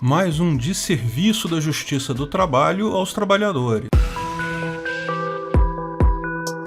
mais um desserviço da Justiça do Trabalho aos trabalhadores.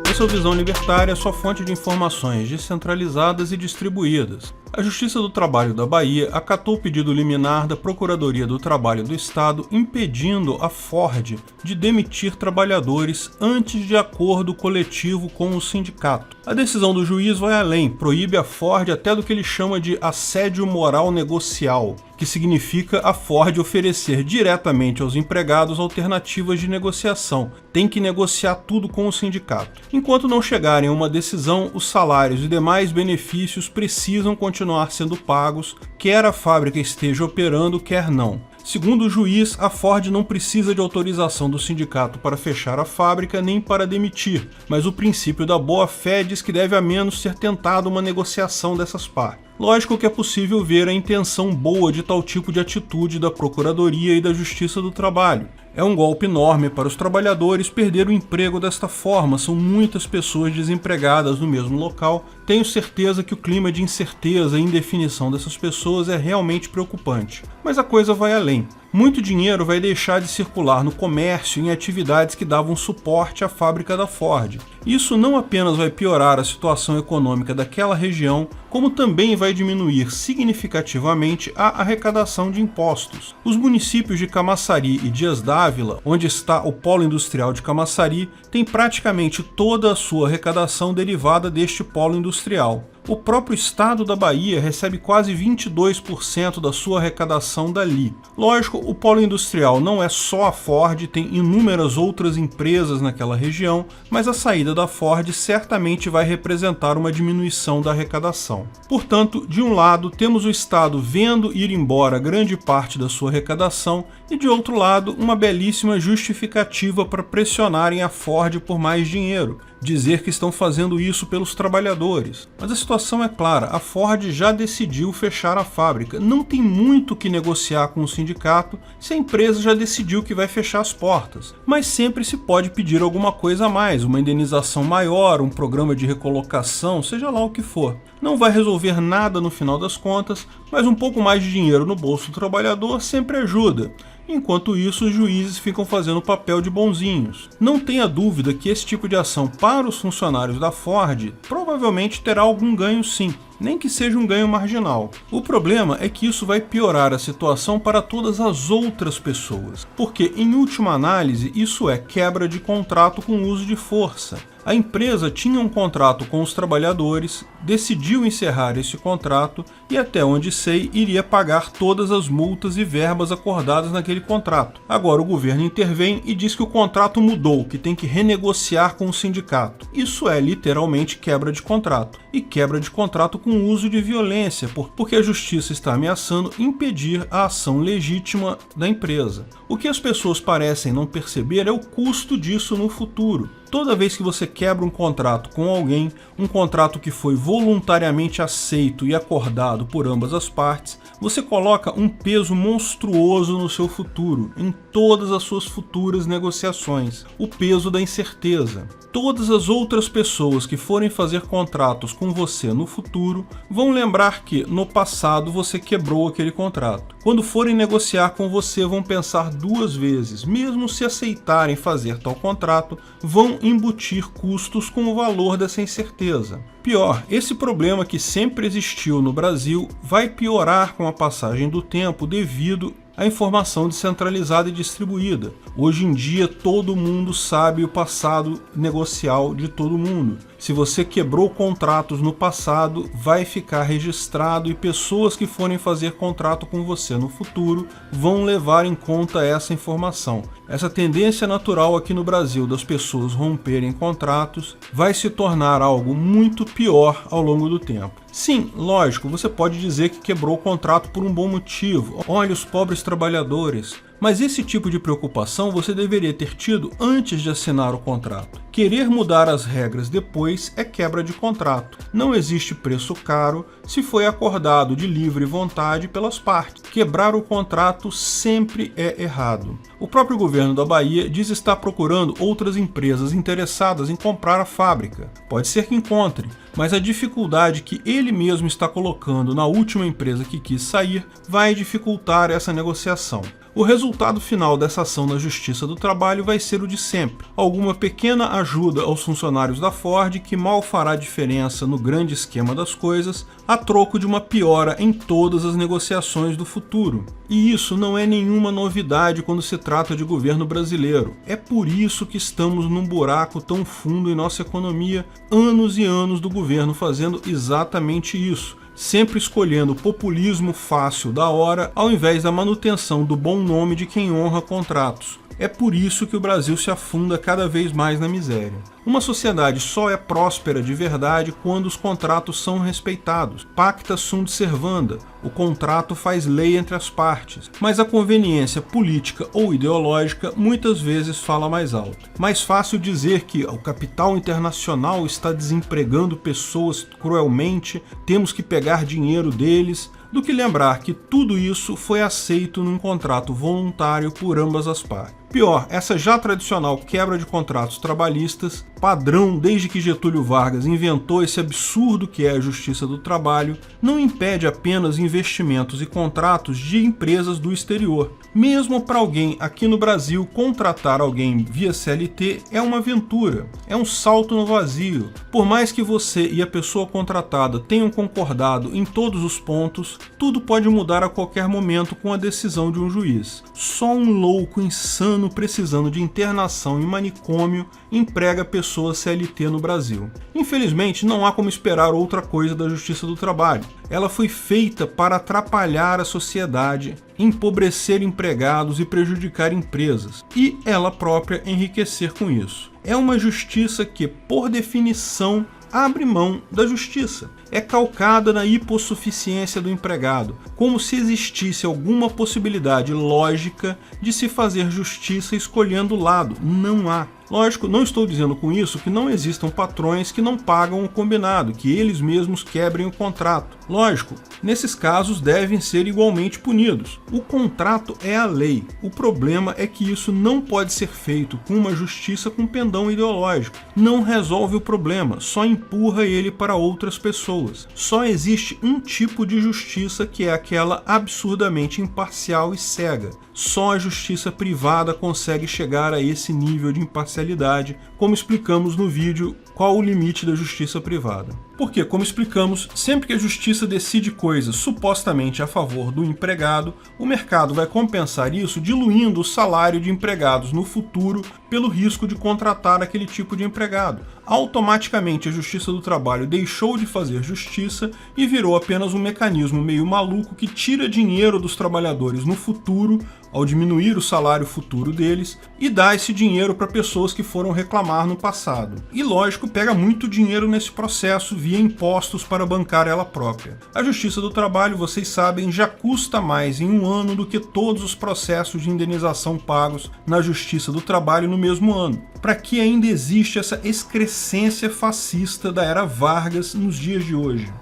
Esse é o Visão Libertária, sua fonte de informações descentralizadas e distribuídas. A Justiça do Trabalho da Bahia acatou o pedido liminar da Procuradoria do Trabalho do Estado impedindo a Ford de demitir trabalhadores antes de acordo coletivo com o sindicato. A decisão do juiz vai além, proíbe a Ford até do que ele chama de assédio moral negocial, que significa a Ford oferecer diretamente aos empregados alternativas de negociação. Tem que negociar tudo com o sindicato. Enquanto não chegarem a uma decisão, os salários e demais benefícios precisam continuar sendo pagos, quer a fábrica esteja operando, quer não. Segundo o juiz, a Ford não precisa de autorização do sindicato para fechar a fábrica nem para demitir, mas o princípio da boa-fé diz que deve ao menos ser tentada uma negociação dessas partes. Lógico que é possível ver a intenção boa de tal tipo de atitude da Procuradoria e da Justiça do Trabalho. É um golpe enorme para os trabalhadores perder o emprego desta forma, são muitas pessoas desempregadas no mesmo local. Tenho certeza que o clima de incerteza e indefinição dessas pessoas é realmente preocupante. Mas a coisa vai além. Muito dinheiro vai deixar de circular no comércio e em atividades que davam suporte à fábrica da Ford. Isso não apenas vai piorar a situação econômica daquela região, como também vai diminuir significativamente a arrecadação de impostos. Os municípios de Camaçari e Dias d'Ávila, onde está o polo industrial de Camaçari, têm praticamente toda a sua arrecadação derivada deste polo industrial. O próprio estado da Bahia recebe quase 22% da sua arrecadação dali. Lógico, o polo industrial não é só a Ford, tem inúmeras outras empresas naquela região, mas a saída da Ford certamente vai representar uma diminuição da arrecadação. Portanto, de um lado, temos o estado vendo ir embora grande parte da sua arrecadação e, de outro lado, uma belíssima justificativa para pressionarem a Ford por mais dinheiro. Dizer que estão fazendo isso pelos trabalhadores. Mas a situação é clara, a Ford já decidiu fechar a fábrica. Não tem muito o que negociar com o sindicato se a empresa já decidiu que vai fechar as portas. Mas sempre se pode pedir alguma coisa a mais, uma indenização maior, um programa de recolocação, seja lá o que for. Não vai resolver nada no final das contas, mas um pouco mais de dinheiro no bolso do trabalhador sempre ajuda. Enquanto isso, os juízes ficam fazendo o papel de bonzinhos. Não tenha dúvida que esse tipo de ação para os funcionários da Ford provavelmente terá algum ganho sim, nem que seja um ganho marginal. O problema é que isso vai piorar a situação para todas as outras pessoas, porque em última análise isso é quebra de contrato com uso de força. A empresa tinha um contrato com os trabalhadores, decidiu encerrar esse contrato e, até onde sei, iria pagar todas as multas e verbas acordadas naquele contrato. Agora o governo intervém e diz que o contrato mudou, que tem que renegociar com o sindicato. Isso é literalmente quebra de contrato. E quebra de contrato com uso de violência, porque a justiça está ameaçando impedir a ação legítima da empresa. O que as pessoas parecem não perceber é o custo disso no futuro. Toda vez que você quebra um contrato com alguém, um contrato que foi voluntariamente aceito e acordado por ambas as partes, você coloca um peso monstruoso no seu futuro, em todas as suas futuras negociações. O peso da incerteza. Todas as outras pessoas que forem fazer contratos com você no futuro vão lembrar que, no passado, você quebrou aquele contrato. Quando forem negociar com você, vão pensar duas vezes. Mesmo se aceitarem fazer tal contrato, vão embutir custos com o valor dessa incerteza. Pior, esse problema que sempre existiu no Brasil vai piorar com a passagem do tempo devido à informação descentralizada e distribuída. Hoje em dia todo mundo sabe o passado negocial de todo mundo. Se você quebrou contratos no passado, vai ficar registrado e pessoas que forem fazer contrato com você no futuro vão levar em conta essa informação. Essa tendência natural aqui no Brasil das pessoas romperem contratos vai se tornar algo muito pior ao longo do tempo. Sim, lógico, você pode dizer que quebrou o contrato por um bom motivo. Olha os pobres trabalhadores, Mas esse tipo de preocupação você deveria ter tido antes de assinar o contrato. Querer mudar as regras depois é quebra de contrato. Não existe preço caro se foi acordado de livre vontade pelas partes. Quebrar o contrato sempre é errado. O próprio governo da Bahia diz estar procurando outras empresas interessadas em comprar a fábrica. Pode ser que encontre, mas a dificuldade que ele mesmo está colocando na última empresa que quis sair vai dificultar essa negociação. O resultado final dessa ação na Justiça do Trabalho vai ser o de sempre. Alguma pequena ajuda aos funcionários da Ford que mal fará diferença no grande esquema das coisas, a troco de uma piora em todas as negociações do futuro. E isso não é nenhuma novidade quando se trata de governo brasileiro. É por isso que estamos num buraco tão fundo em nossa economia, anos e anos do governo fazendo exatamente isso. Sempre escolhendo o populismo fácil da hora ao invés da manutenção do bom nome de quem honra contratos. É por isso que o Brasil se afunda cada vez mais na miséria. Uma sociedade só é próspera de verdade quando os contratos são respeitados. Pacta sunt servanda. O contrato faz lei entre as partes. Mas a conveniência política ou ideológica muitas vezes fala mais alto. Mais fácil dizer que o capital internacional está desempregando pessoas cruelmente, temos que pegar dinheiro deles, do que lembrar que tudo isso foi aceito num contrato voluntário por ambas as partes. Pior, essa já tradicional quebra de contratos trabalhistas, padrão desde que Getúlio Vargas inventou esse absurdo que é a Justiça do Trabalho, não impede apenas investimentos e contratos de empresas do exterior. Mesmo para alguém aqui no Brasil contratar alguém via CLT é uma aventura, é um salto no vazio. Por mais que você e a pessoa contratada tenham concordado em todos os pontos, tudo pode mudar a qualquer momento com a decisão de um juiz. Só um louco insano precisando de internação em manicômio emprega pessoas CLT no Brasil. Infelizmente, não há como esperar outra coisa da Justiça do Trabalho. Ela foi feita para atrapalhar a sociedade, empobrecer empregados e prejudicar empresas, e ela própria enriquecer com isso. É uma justiça que, por definição, abre mão da justiça. É calcada na hipossuficiência do empregado, como se existisse alguma possibilidade lógica de se fazer justiça escolhendo lado. Não há. Lógico, não estou dizendo com isso que não existam patrões que não pagam o combinado, que eles mesmos quebrem o contrato. Lógico, nesses casos devem ser igualmente punidos. O contrato é a lei. O problema é que isso não pode ser feito com uma justiça com pendão ideológico. Não resolve o problema, só empurra ele para outras pessoas. Só existe um tipo de justiça, que é aquela absurdamente imparcial e cega. Só a justiça privada consegue chegar a esse nível de imparcialidade, como explicamos no vídeo Qual o Limite da Justiça Privada. Porque, como explicamos, sempre que a justiça decide coisas supostamente a favor do empregado, o mercado vai compensar isso diluindo o salário de empregados no futuro pelo risco de contratar aquele tipo de empregado. Automaticamente a Justiça do Trabalho deixou de fazer justiça e virou apenas um mecanismo meio maluco que tira dinheiro dos trabalhadores no futuro, ao diminuir o salário futuro deles, e dá esse dinheiro para pessoas que foram reclamar no passado. E lógico, pega muito dinheiro nesse processo via impostos para bancar ela própria. A Justiça do Trabalho, vocês sabem, já custa mais em um ano do que todos os processos de indenização pagos na Justiça do Trabalho no mesmo ano. Para que ainda existe essa excrescência fascista da era Vargas nos dias de hoje?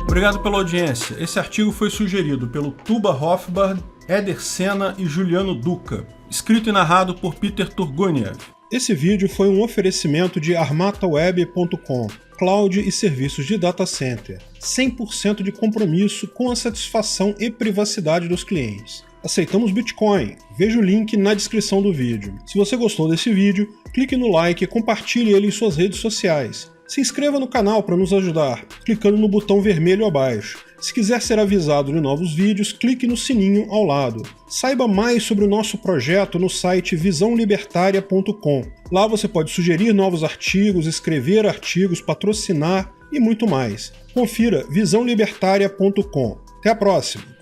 Obrigado pela audiência. Esse artigo foi sugerido pelo Tuba Hofbard, Éder Sena e Juliano Duca, escrito e narrado por Peter Turguniev. Esse vídeo foi um oferecimento de armataweb.com, cloud e serviços de data center, 100% de compromisso com a satisfação e privacidade dos clientes. Aceitamos Bitcoin, veja o link na descrição do vídeo. Se você gostou desse vídeo, clique no like e compartilhe ele em suas redes sociais. Se inscreva no canal para nos ajudar, clicando no botão vermelho abaixo. Se quiser ser avisado de novos vídeos, clique no sininho ao lado. Saiba mais sobre o nosso projeto no site visãolibertaria.com. Lá você pode sugerir novos artigos, escrever artigos, patrocinar e muito mais. Confira visãolibertaria.com. Até a próxima!